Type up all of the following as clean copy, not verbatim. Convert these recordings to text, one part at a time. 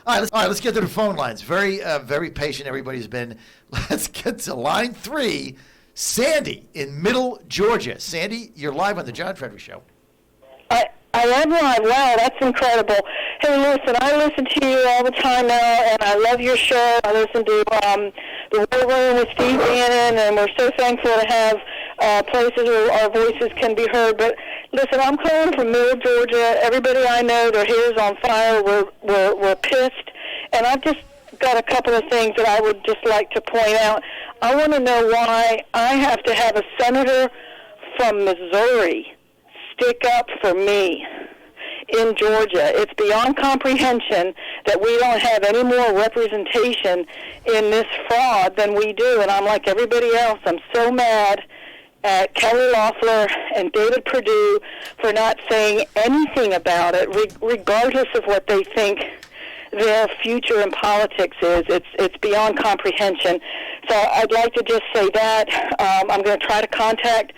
Let's get to the phone lines. Very patient everybody's been. Let's get to line 3. Sandy in Middle Georgia. Sandy, you're live on the John Fredericks Show. I am live. Wow, that's incredible. Hey, listen, I listen to you all the time now, and I love your show. I listen to the War Room with Steve Bannon, and we're so thankful to have places where our voices can be heard. But listen, I'm calling from Middle Georgia. Everybody I know, their hair is on fire. We're pissed, and I've just got a couple of things that I would just like to point out. I want to know why I have to have a senator from Missouri stick up for me in Georgia. It's beyond comprehension that we don't have any more representation in this fraud than we do. And I'm like everybody else. I'm so mad at Kelly Loeffler and David Perdue for not saying anything about it, regardless of what they think their future in politics is. It's beyond comprehension. So I'd like to just say that. I'm going to try to contact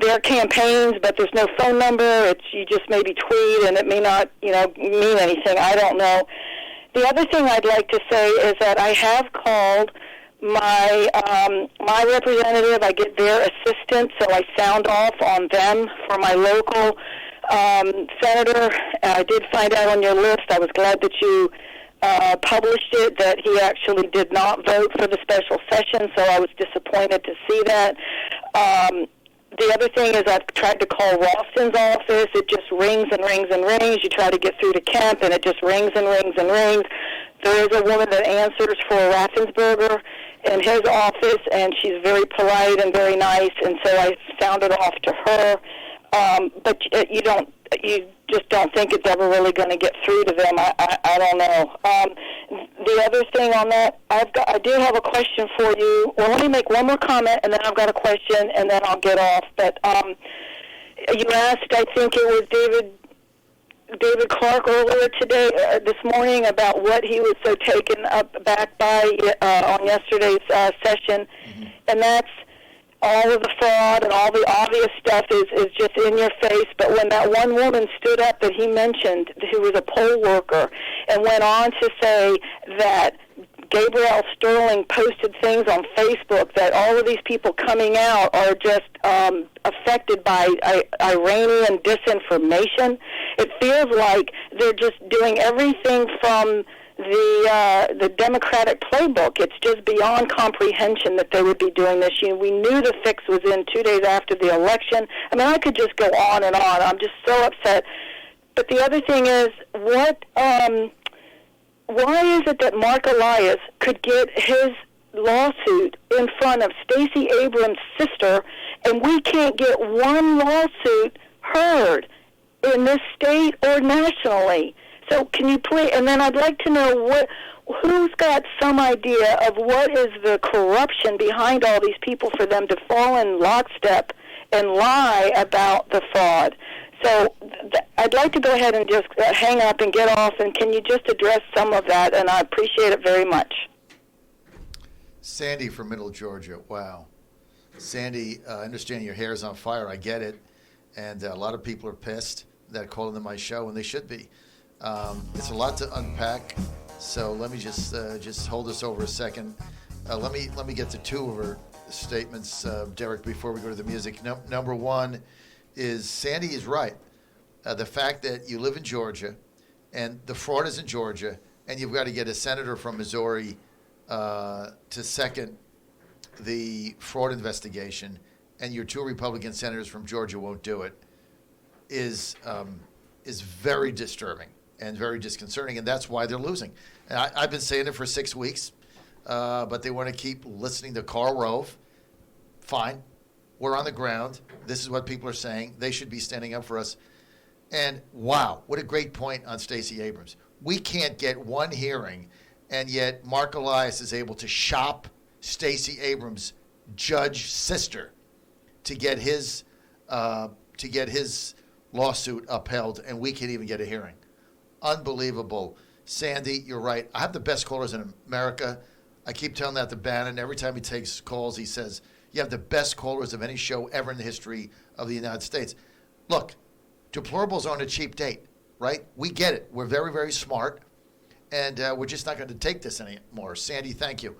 their campaigns, but there's no phone number. You just maybe tweet, and it may not, mean anything. I don't know. The other thing I'd like to say is that I have called my representative. I get their assistance, so I sound off on them for my local senator. I did find out on your list. I was glad that you published it, that he actually did not vote for the special session, so I was disappointed to see that. The other thing is I've tried to call Ralston's office. It just rings and rings and rings. You try to get through to Kemp, and it just rings and rings and rings. There is a woman that answers for Raffensperger in his office, and she's very polite and very nice, and so I sounded off to her. But you just don't think it's ever really going to get through to them. I don't know. The other thing on that, I do have a question for you. Well, let me make one more comment, and then I've got a question, and then I'll get off. But you asked, I think it was David Clark earlier today, this morning, about what he was so taken aback by on yesterday's session, and that's all of the fraud and all the obvious stuff is just in your face. But when that one woman stood up that he mentioned, who was a poll worker, and went on to say that Gabrielle Sterling posted things on Facebook that all of these people coming out are just affected by Iranian disinformation, it feels like they're just doing everything from the Democratic playbook. It's just beyond comprehension that they would be doing this. We knew the fix was in 2 days after the election. I mean, I could just go on and on. I'm just so upset. But the other thing is, why is it that Mark Elias could get his lawsuit in front of Stacey Abrams' sister, and we can't get one lawsuit heard in this state or nationally? So can you please, and then I'd like to know who's got some idea of what is the corruption behind all these people for them to fall in lockstep and lie about the fraud. So I'd like to go ahead and just hang up and get off, and can you just address some of that, and I appreciate it very much. Sandy from Middle Georgia, wow. Sandy, I understand your hair is on fire, I get it, and a lot of people are pissed that call into my show, and they should be. It's a lot to unpack, so let me just hold this over a second. Let me get to two of her statements, Derek, before we go to the music. Number one is Sandy is right. The fact that you live in Georgia, and the fraud is in Georgia, and you've got to get a senator from Missouri to second the fraud investigation, and your two Republican senators from Georgia won't do it, is very disturbing and very disconcerting, and that's why they're losing. And I've been saying it for 6 weeks, but they want to keep listening to Karl Rove. Fine. We're on the ground. This is what people are saying. They should be standing up for us. And wow, what a great point on Stacey Abrams. We can't get one hearing, and yet Mark Elias is able to shop Stacey Abrams' judge sister to get his lawsuit upheld, and we can't even get a hearing. Unbelievable. Sandy, you're right. I have the best callers in America. I keep telling that to Bannon. Every time he takes calls, he says, you have the best callers of any show ever in the history of the United States. Look, deplorables aren't a cheap date, right? We get it. We're very, very smart. and we're just not going to take this anymore. Sandy, thank you.